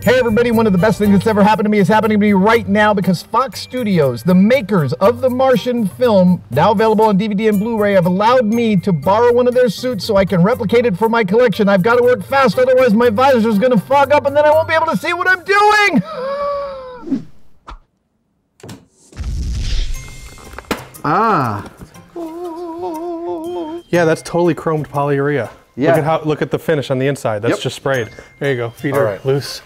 Hey everybody, one of the best things that's ever happened to me is happening to me right now because Fox Studios, the makers of the Martian film, now available on DVD and Blu-ray, have allowed me to borrow one of their suits so I can replicate it for my collection. I've got to work fast, otherwise my visor is going to fog up and then I won't be able to see what I'm doing! Ah. Yeah, that's totally chromed polyurea. Yeah. Look at the finish on the inside. That's just sprayed. There you go. Feet are loose.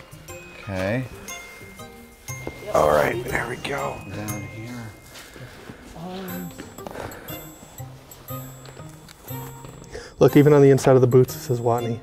Okay. All right, there we go. Down here. Look, even on the inside of the boots, it says Watney.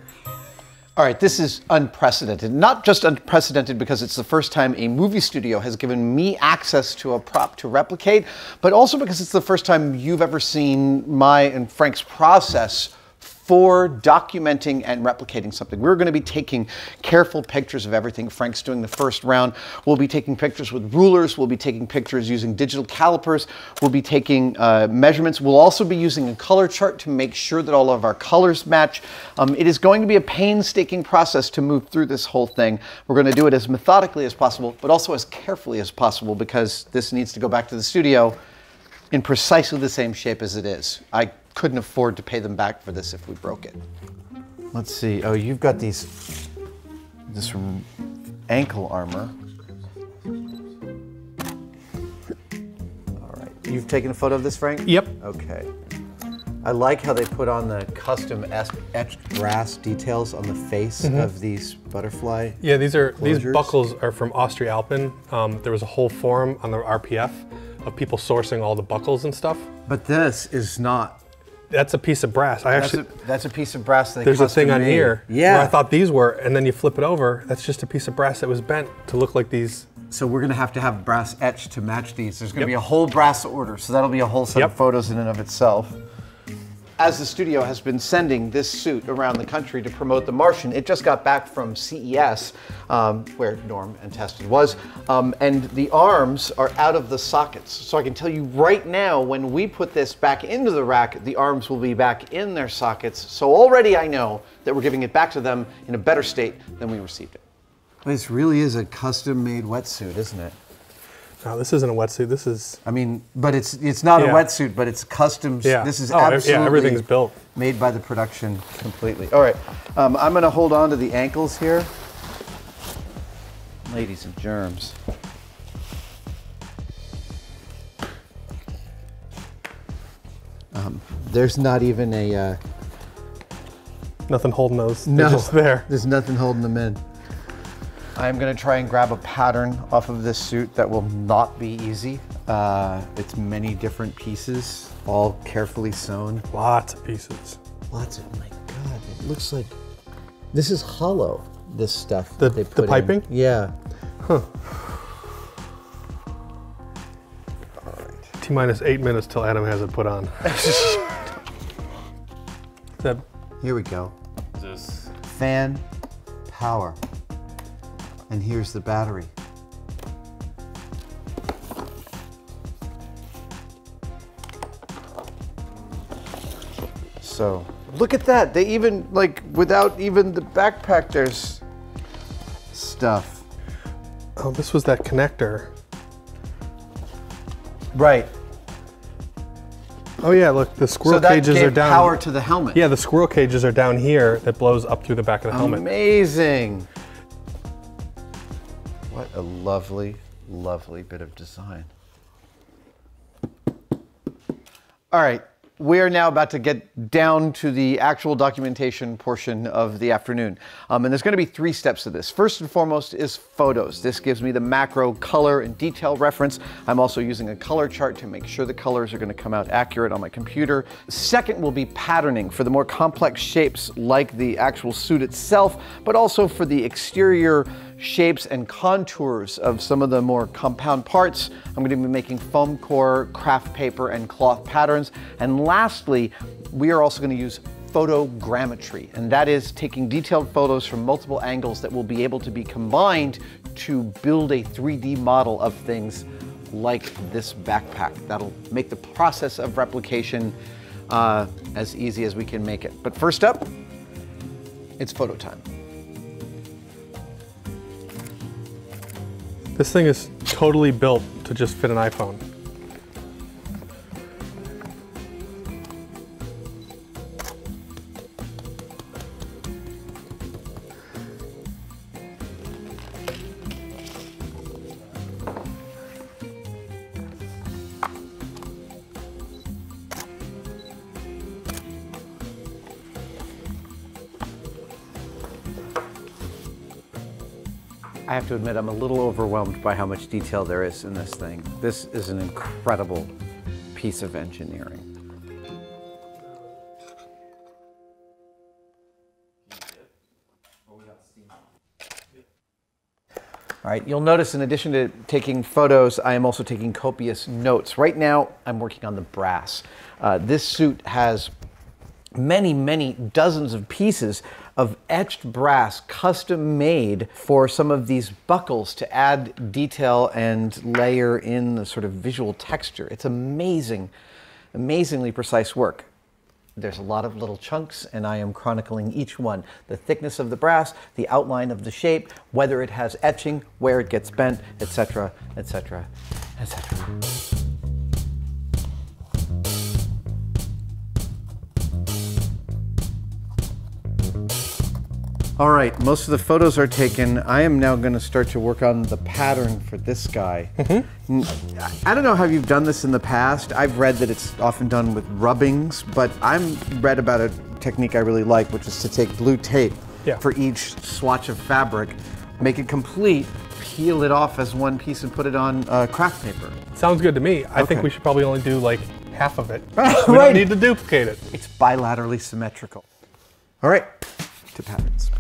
All right, this is unprecedented. Not just unprecedented because it's the first time a movie studio has given me access to a prop to replicate, but also because it's the first time you've ever seen my and Frank's process for documenting and replicating something. We're going to be taking careful pictures of everything. Frank's doing the first round. We'll be taking pictures with rulers. We'll be taking pictures using digital calipers. We'll be taking measurements. We'll also be using a color chart to make sure that all of our colors match. It is going to be a painstaking process to move through this whole thing. We're going to do it as methodically as possible, but also as carefully as possible because this needs to go back to the studio in precisely the same shape as it is. I couldn't afford to pay them back for this if we broke it. Let's see. Oh, you've got this ankle armor. All right. You've taken a photo of this, Frank? Yep. Okay. I like how they put on the custom etched brass details on the face of these butterfly. Yeah, these closures. buckles are from Austria Alpin. There was a whole forum on the RPF of people sourcing all the buckles and stuff. But this is not. That's a piece of brass. That's a piece of brass that there's a thing on here where I thought these were, and then you flip it over, that's just a piece of brass that was bent to look like these. So we're gonna have to have brass etched to match these. There's gonna be a whole brass order, so that'll be a whole set of photos in and of itself. As the studio has been sending this suit around the country to promote The Martian, it just got back from CES, where Norm and Tested was, and the arms are out of the sockets. So I can tell you right now, when we put this back into the rack, the arms will be back in their sockets. So already I know that we're giving it back to them in a better state than we received it. This really is a custom-made wetsuit, isn't it? No, this isn't a wetsuit. This is. I mean, but it's not a wetsuit, but it's custom. Yeah. This is absolutely everything's built, made by the production completely. All right, I'm going to hold on to the ankles here. Ladies and germs. There's not even a. Nothing holding those. No, they're just there. There's nothing holding them in. I'm going to try and grab a pattern off of this suit that will not be easy. It's many different pieces, all carefully sewn. Lots of pieces. Lots of, oh my God, it looks like, this is hollow, this stuff The, that they put the piping? in. Yeah. Huh. All right. T-minus 8 minutes till Adam has it put on. Here we go. Fan power. And here's the battery. So, look at that. They even, like, without even the backpack, there's stuff. Oh, this was that connector. Right. Oh yeah, look, the squirrel so cages are down. Power to the helmet. Yeah, the squirrel cages are down here that blows up through the back of the helmet. Amazing. What a lovely, lovely bit of design. All right, we are now about to get down to the actual documentation portion of the afternoon. And there's going to be 3 steps to this. First and foremost is photos. This gives me the macro color and detail reference. I'm also using a color chart to make sure the colors are going to come out accurate on my computer. Second will be patterning for the more complex shapes like the actual suit itself, but also for the exterior shapes and contours of some of the more compound parts. I'm going to be making foam core, craft paper, and cloth patterns. And lastly, we are also going to use photogrammetry, and that is taking detailed photos from multiple angles that will be able to be combined to build a 3D model of things like this backpack. That'll make the process of replication as easy as we can make it. But first up, it's photo time. This thing is totally built to just fit an iPhone. I have to admit, I'm a little overwhelmed by how much detail there is in this thing. This is an incredible piece of engineering. All right, you'll notice in addition to taking photos, I am also taking copious notes. Right now, I'm working on the brass. This suit has many, many dozens of pieces of etched brass custom made for some of these buckles to add detail and layer in the sort of visual texture. It's amazing, amazingly precise work. There's a lot of little chunks and I am chronicling each one. The thickness of the brass, the outline of the shape, whether it has etching, where it gets bent, etc., etc., etc. All right, most of the photos are taken. I am now going to start to work on the pattern for this guy. I don't know how you've done this in the past. I've read that it's often done with rubbings, but I've read about a technique I really like, which is to take blue tape for each swatch of fabric, make it complete, peel it off as one piece and put it on craft paper. Sounds good to me. I think we should probably only do like half of it. We don't need to duplicate it. It's bilaterally symmetrical. All right, to patterns.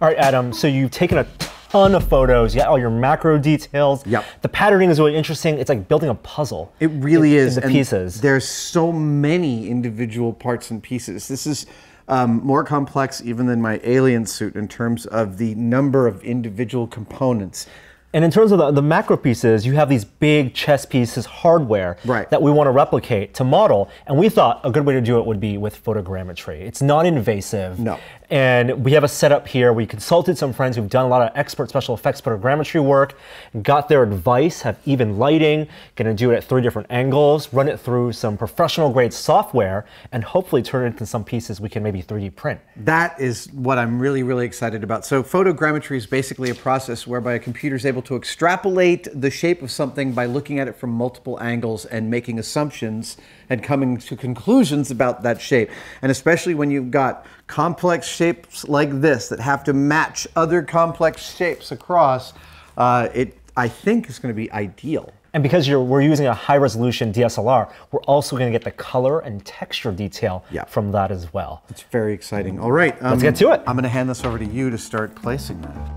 All right, Adam, so you've taken a ton of photos, you got all your macro details. Yep. The patterning is really interesting. It's like building a puzzle. It really is. In the pieces. There's so many individual parts and pieces. This is more complex even than my alien suit in terms of the number of individual components. And in terms of the macro pieces, you have these big chess pieces hardware that we want to replicate to model. And we thought a good way to do it would be with photogrammetry. It's non-invasive. No. And we have a setup here. We consulted some friends who've done a lot of expert special effects photogrammetry work, got their advice, have even lighting, gonna do it at 3 different angles, run it through some professional grade software, and hopefully turn it into some pieces we can maybe 3D print. That is what I'm really, really excited about. So photogrammetry is basically a process whereby a computer is able to extrapolate the shape of something by looking at it from multiple angles and making assumptions and coming to conclusions about that shape. And especially when you've got complex shapes like this that have to match other complex shapes across, I think is going to be ideal. And because we're using a high resolution DSLR, we're also going to get the color and texture detail from that as well. It's very exciting. All right. Let's get to it. I'm going to hand this over to you to start placing that.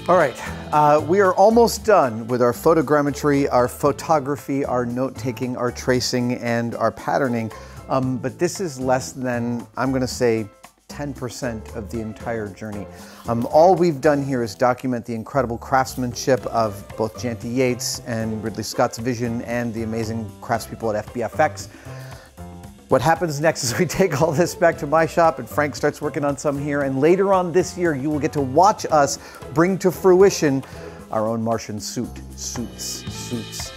All right, we are almost done with our photogrammetry, our photography, our note-taking, our tracing, and our patterning. But this is less than, I'm going to say, 10% of the entire journey. All we've done here is document the incredible craftsmanship of both Janty Yates and Ridley Scott's vision and the amazing craftspeople at FBFX. What happens next is we take all this back to my shop and Frank starts working on some here, and later on this year you will get to watch us bring to fruition our own Martian suits.